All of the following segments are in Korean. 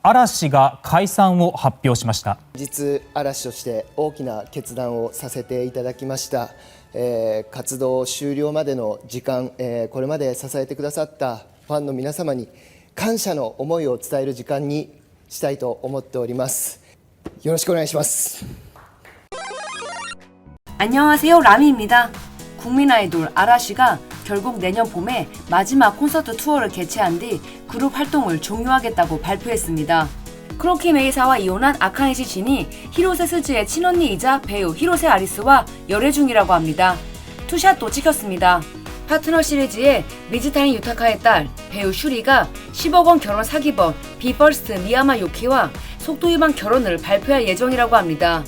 嵐が解散を発表しました。実嵐として大きな決断をさせていただきました。活動終了までの時間、これまで支えてくださったファンの皆様に感謝の思いを伝える時間にしたいと思っております。よろしくお願いします。 안녕하세요, 라미입니다. 국민 아이돌 아라시가 결국 내년 봄에 마지막 콘서트 투어를 개최한 뒤 그룹 활동을 종료하겠다고 발표했습니다. 크로키 메이사와 이혼한 아카네시 진이 히로세 스즈의 친언니이자 배우 히로세 아리스와 열애 중이라고 합니다. 투샷도 찍혔습니다. 파트너 시리즈의 미즈타니 유타카의 딸 배우 슈리가 10억 원 결혼 사기범 비퍼스트 미야마 요키와 속도 위반 결혼을 발표할 예정이라고 합니다.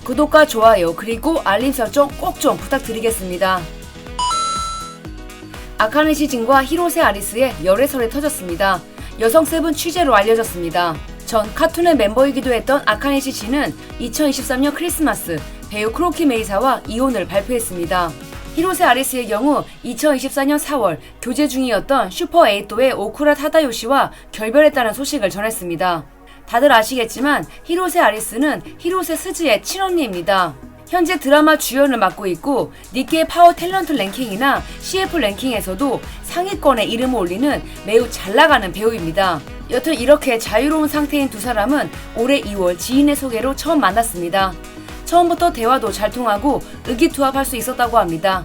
구독과 좋아요 그리고 알림 설정 꼭 좀 부탁드리겠습니다. 아카네시 진과 히로세 아리스의 열애설이 터졌습니다. 여성 세븐 취재로 알려졌습니다. 전 카툰의 멤버이기도 했던 아카네시 진은 2023년 크리스마스 배우 크로키 메이사와 이혼을 발표했습니다. 히로세 아리스의 경우 2024년 4월 교제 중이었던 슈퍼8의 오쿠라 타다요시와 결별했다는 소식을 전했습니다. 다들 아시겠지만 히로세 아리스는 히로세 스즈의 친언니입니다. 현재 드라마 주연을 맡고 있고 니케이 파워 탤런트 랭킹이나 CF 랭킹에서도 상위권에 이름을 올리는 매우 잘나가는 배우입니다. 여튼 이렇게 자유로운 상태인 두 사람은 올해 2월 지인의 소개로 처음 만났습니다. 처음부터 대화도 잘 통하고 의기투합할 수 있었다고 합니다.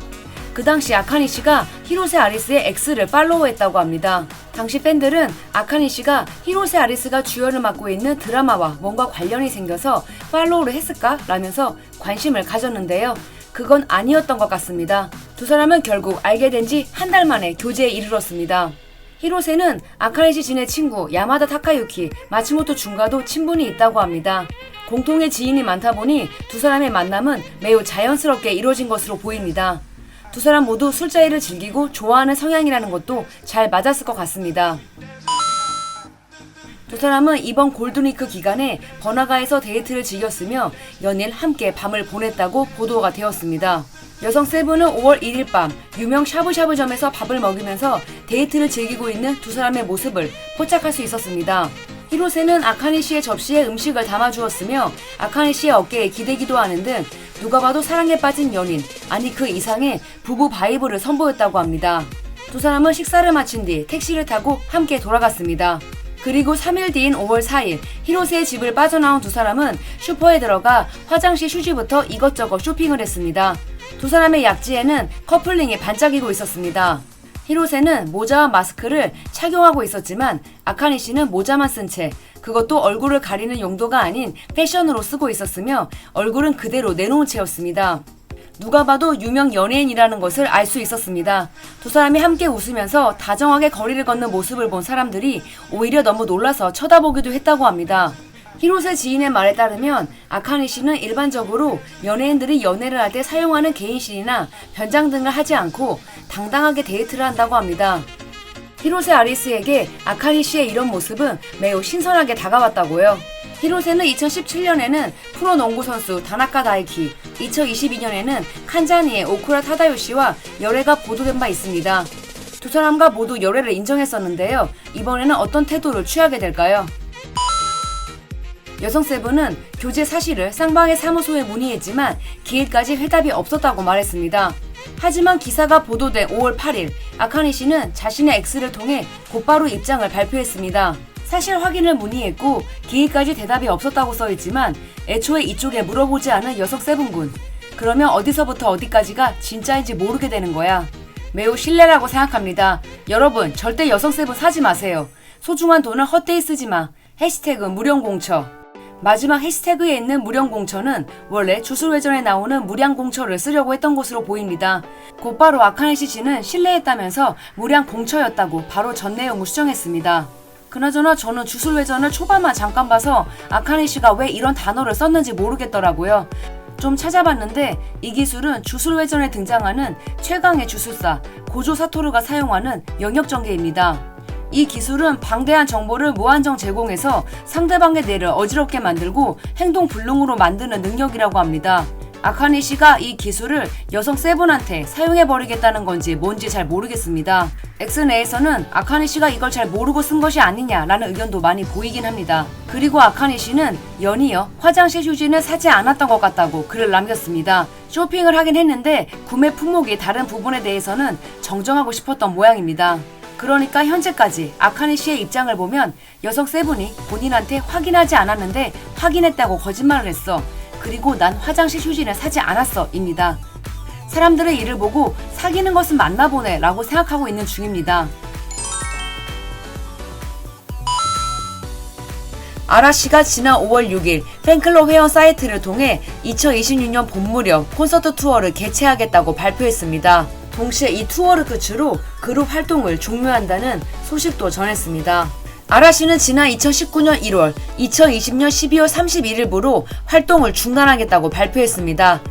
그 당시 아카니씨가 히로세 아리스의 X를 팔로우했다고 합니다. 당시 팬들은 아카니씨가 히로세 아리스가 주연을 맡고 있는 드라마와 뭔가 관련이 생겨서 팔로우를 했을까? 라면서 관심을 가졌는데요. 그건 아니었던 것 같습니다. 두 사람은 결국 알게 된 지 한 달 만에 교제에 이르렀습니다. 히로세는 아카네시 진의 친구 야마다 타카유키, 마츠모토 준과도 친분이 있다고 합니다. 공통의 지인이 많다 보니 두 사람의 만남은 매우 자연스럽게 이루어진 것으로 보입니다. 두 사람 모두 술자리를 즐기고 좋아하는 성향이라는 것도 잘 맞았을 것 같습니다. 두 사람은 이번 골든위크 기간에 번화가에서 데이트를 즐겼으며 연일 함께 밤을 보냈다고 보도가 되었습니다. 여성 세븐은 5월 1일 밤 유명 샤브샤브점에서 밥을 먹으면서 데이트를 즐기고 있는 두 사람의 모습을 포착할 수 있었습니다. 히로세는 아카네시의 접시에 음식을 담아주었으며 아카네시의 어깨에 기대기도 하는 등 누가 봐도 사랑에 빠진 연인, 아니 그 이상의 부부 바이브를 선보였다고 합니다. 두 사람은 식사를 마친 뒤 택시를 타고 함께 돌아갔습니다. 그리고 3일 뒤인 5월 4일 히로세의 집을 빠져나온 두 사람은 슈퍼에 들어가 화장실 휴지부터 이것저것 쇼핑을 했습니다. 두 사람의 약지에는 커플링이 반짝이고 있었습니다. 히로세는 모자와 마스크를 착용하고 있었지만 아카네시는 모자만 쓴 채 그것도 얼굴을 가리는 용도가 아닌 패션으로 쓰고 있었으며 얼굴은 그대로 내놓은 채였습니다. 누가 봐도 유명 연예인이라는 것을 알 수 있었습니다. 두 사람이 함께 웃으면서 다정하게 거리를 걷는 모습을 본 사람들이 오히려 너무 놀라서 쳐다보기도 했다고 합니다. 히로세 지인의 말에 따르면 아카네시는 일반적으로 연예인들이 연애를 할 때 사용하는 개인실이나 변장 등을 하지 않고 당당하게 데이트를 한다고 합니다. 히로세 아리스에게 아카네시의 이런 모습은 매우 신선하게 다가왔다고요. 히로세는 2017년에는 프로농구 선수 다나카 다이키, 2022년에는 칸자니의 오쿠라 타다요시와 열애가 보도된 바 있습니다. 두 사람과 모두 열애를 인정했었는데요. 이번에는 어떤 태도를 취하게 될까요? 여성 세븐은 교제 사실을 쌍방의 사무소에 문의했지만 기일까지 회답이 없었다고 말했습니다. 하지만 기사가 보도된 5월 8일 아카네시는 자신의 X를 통해 곧바로 입장을 발표했습니다. 사실 확인을 문의했고 기일까지 대답이 없었다고 써있지만 애초에 이쪽에 물어보지 않은 여성 세븐군. 그러면 어디서부터 어디까지가 진짜인지 모르게 되는 거야. 매우 신뢰라고 생각합니다. 여러분 절대 여성 세븐 사지 마세요. 소중한 돈을 헛되이 쓰지 마. 해시태그 무령공처. 마지막 해시태그에 있는 무령공처는 원래 주술회전에 나오는 무량공처를 쓰려고 했던 것으로 보입니다. 곧바로 아카네시 진은 신뢰했다면서 무량공처였다고 바로 전 내용을 수정했습니다. 그나저나 저는 주술회전을 초반만 잠깐 봐서 아카네시가 왜 이런 단어를 썼는지 모르겠더라고요. 좀 찾아봤는데 이 기술은 주술회전에 등장하는 최강의 주술사 고조 사토루가 사용하는 영역전개입니다. 이 기술은 방대한 정보를 무한정 제공해서 상대방의 뇌를 어지럽게 만들고 행동 불능으로 만드는 능력이라고 합니다. 아카네 씨가 이 기술을 여성 세븐한테 사용해버리겠다는 건지 뭔지 잘 모르겠습니다. X 내에서는 아카네 씨가 이걸 잘 모르고 쓴 것이 아니냐라는 의견도 많이 보이긴 합니다. 그리고 아카네 씨는 연이어 화장실 휴지는 사지 않았던 것 같다고 글을 남겼습니다. 쇼핑을 하긴 했는데 구매 품목이 다른 부분에 대해서는 정정하고 싶었던 모양입니다. 그러니까 현재까지 아카네 씨의 입장을 보면 여성 세븐이 본인한테 확인하지 않았는데 확인했다고 거짓말을 했어. 그리고 난 화장실 휴지는 사지 않았어 입니다. 사람들의 이를 보고 사귀는 것은 맞나 보네 라고 생각하고 있는 중입니다. 아라씨가 지난 5월 6일 팬클럽 회원 사이트를 통해 2026년 봄 무렵 콘서트 투어를 개최하겠다고 발표했습니다. 동시에 이 투어를 끝으로 그룹 활동을 종료한다는 소식도 전했습니다. 아라씨는 지난 2019년 1월, 2020년 12월 31일부로 활동을 중단하겠다고 발표했습니다.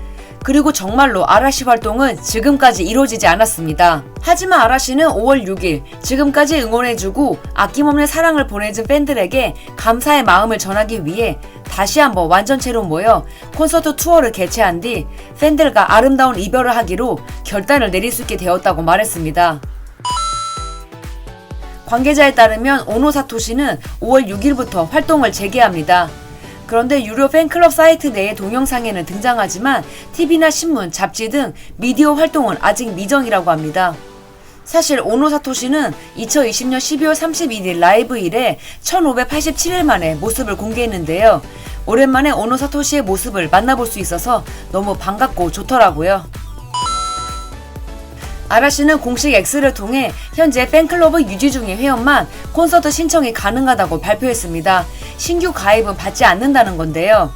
그리고 정말로 아라씨 활동은 지금까지 이루어지지 않았습니다. 하지만 아라씨는 5월 6일 지금까지 응원해주고 아낌없는 사랑을 보내준 팬들에게 감사의 마음을 전하기 위해 다시 한번 완전체로 모여 콘서트 투어를 개최한 뒤 팬들과 아름다운 이별을 하기로 결단을 내릴 수 있게 되었다고 말했습니다. 관계자에 따르면 오노 사토시는 5월 6일부터 활동을 재개합니다. 그런데 유료 팬클럽 사이트 내의 동영상에는 등장하지만 TV나 신문, 잡지 등 미디어 활동은 아직 미정이라고 합니다. 사실 오노 사토시는 2020년 12월 31일 라이브 이래 1587일 만에 모습을 공개했는데요. 오랜만에 오노 사토시의 모습을 만나볼 수 있어서 너무 반갑고 좋더라고요. 아라씨는 공식 X를 통해 현재 팬클럽을 유지 중인 회원만 콘서트 신청이 가능하다고 발표했습니다. 신규 가입은 받지 않는다는 건데요.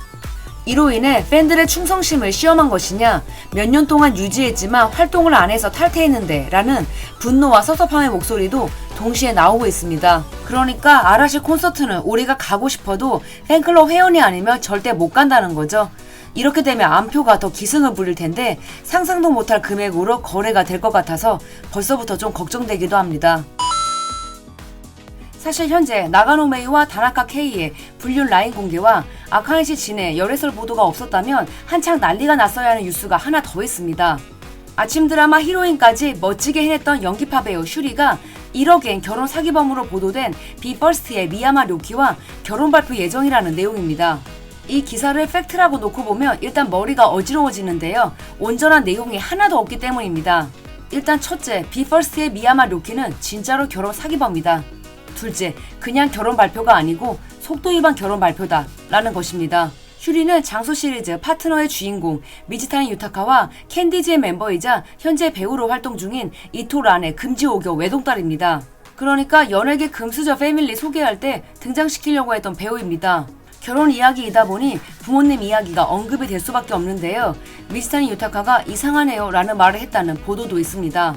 이로 인해 팬들의 충성심을 시험한 것이냐, 몇 년 동안 유지했지만 활동을 안 해서 탈퇴했는데 라는 분노와 섭섭함의 목소리도 동시에 나오고 있습니다. 그러니까 아라씨 콘서트는 우리가 가고 싶어도 팬클럽 회원이 아니면 절대 못 간다는 거죠. 이렇게 되면 안표가 더 기승을 부릴 텐데 상상도 못할 금액으로 거래가 될 것 같아서 벌써부터 좀 걱정되기도 합니다. 사실 현재 나가노 메이와 다나카 케이의 불륜 라인 공개와 아카네시 진의 열애설 보도가 없었다면 한창 난리가 났어야 하는 뉴스가 하나 더 있습니다. 아침 드라마 히로인까지 멋지게 해냈던 연기파 배우 슈리가 1억엔 결혼 사기범으로 보도된 비퍼스트의 미야마 료키와 결혼 발표 예정이라는 내용입니다. 이 기사를 팩트라고 놓고 보면 일단 머리가 어지러워지는데요. 온전한 내용이 하나도 없기 때문입니다. 일단 첫째, 비퍼스트의 미야마 료키는 진짜로 결혼 사기범이다. 둘째, 그냥 결혼 발표가 아니고 속도 위반 결혼 발표다 라는 것입니다. 슈리는 장소 시리즈 파트너의 주인공 미즈타니 유타카와 캔디즈의 멤버이자 현재 배우로 활동 중인 이토 란의 금지 오교 외동딸입니다. 그러니까 연예계 금수저 패밀리 소개할 때 등장시키려고 했던 배우입니다. 결혼 이야기이다 보니 부모님 이야기가 언급이 될 수밖에 없는데요. 미즈타니 유타카가 이상하네요 라는 말을 했다는 보도도 있습니다.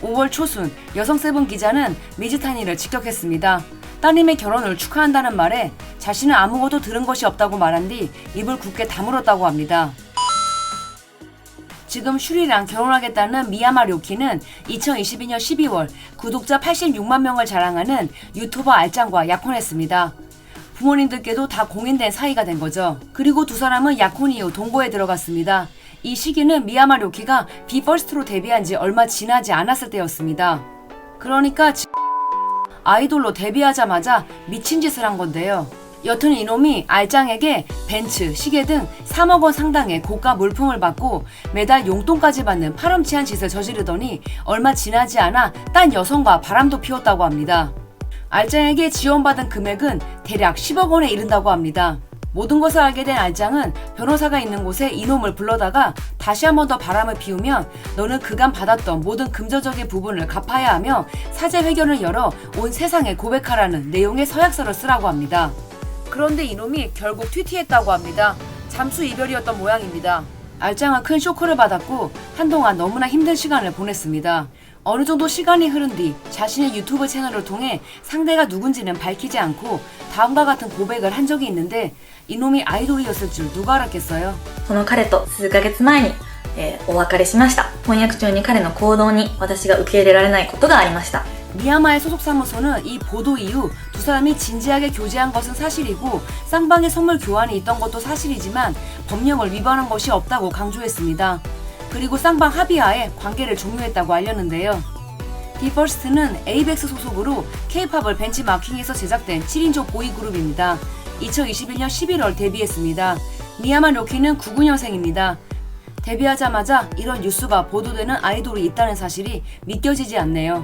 5월 초순 여성 세븐 기자는 미즈타니를 직격했습니다. 따님의 결혼을 축하한다는 말에 자신은 아무것도 들은 것이 없다고 말한 뒤 입을 굳게 다물었다고 합니다. 지금 슈리랑 결혼하겠다는 미야마 료키는 2022년 12월 구독자 86만 명을 자랑하는 유튜버 알짱과 약혼했습니다. 부모님들께도 다 공인된 사이가 된 거죠. 그리고 두 사람은 약혼 이후 동거에 들어갔습니다. 이 시기는 미야마 료키가 비퍼스트로 데뷔한 지 얼마 지나지 않았을 때였습니다. 그러니까 아이돌로 데뷔하자마자 미친 짓을 한 건데요. 여튼 이놈이 알짱에게 벤츠, 시계 등 3억 원 상당의 고가 물품을 받고 매달 용돈까지 받는 파렴치한 짓을 저지르더니 얼마 지나지 않아 딴 여성과 바람도 피웠다고 합니다. 알짱에게 지원받은 금액은 대략 10억 원에 이른다고 합니다. 모든 것을 알게 된 알짱은 변호사가 있는 곳에 이놈을 불러다가 다시 한 번 더 바람을 피우면 너는 그간 받았던 모든 금전적인 부분을 갚아야 하며 사제 회견을 열어 온 세상에 고백하라는 내용의 서약서를 쓰라고 합니다. 그런데 이놈이 결국 튀튀했다고 합니다. 잠수 이별이었던 모양입니다. 알짱은 큰 쇼크를 받았고 한동안 너무나 힘든 시간을 보냈습니다. 어느 정도 시간이 흐른 뒤 자신의 유튜브 채널을 통해 상대가 누군지는 밝히지 않고 다음과 같은 고백을 한 적이 있는데 이놈이 아이돌이었을 줄 누가 알았겠어요? その彼と数ヶ月前に、お別れしました。婚約中に彼の行動に私が受け入れられないことがありました。 미야마의 소속 사무소는 이 보도 이후 두 사람이 진지하게 교제한 것은 사실이고 쌍방의 선물 교환이 있던 것도 사실이지만 법령을 위반한 것이 없다고 강조했습니다. 그리고 쌍방 합의하에 관계를 종료했다고 알렸는데요. 비퍼스트는 에이벡스 소속으로 K-팝을 벤치마킹해서 제작된 7인조 보이그룹입니다. 2021년 11월 데뷔했습니다. 미야마 료키는 99년생입니다. 데뷔하자마자 이런 뉴스가 보도되는 아이돌이 있다는 사실이 믿겨지지 않네요.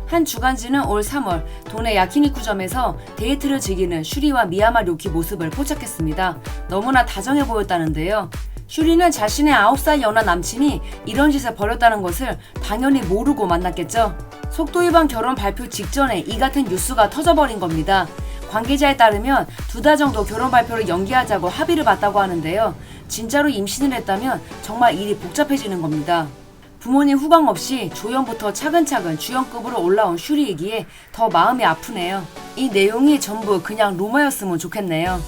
한 주간지는 올 3월 도내 야키니쿠점에서 데이트를 즐기는 슈리와 미야마 료키 모습을 포착했습니다. 너무나 다정해 보였다는데요. 슈리는 자신의 9살 연하 남친이 이런 짓을 벌였다는 것을 당연히 모르고 만났겠죠. 속도 위반 결혼 발표 직전에 이 같은 뉴스가 터져버린 겁니다. 관계자에 따르면 2달 정도 결혼 발표를 연기하자고 합의를 봤다고 하는데요. 진짜로 임신을 했다면 정말 일이 복잡해지는 겁니다. 부모님 후광 없이 조연부터 차근차근 주연급으로 올라온 슈리이기에 더 마음이 아프네요. 이 내용이 전부 그냥 루머였으면 좋겠네요.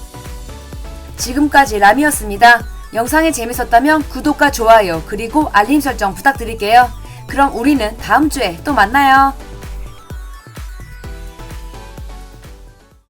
지금까지 라미였습니다. 영상이 재밌었다면 구독과 좋아요 그리고 알림 설정 부탁드릴게요. 그럼 우리는 다음 주에 또 만나요.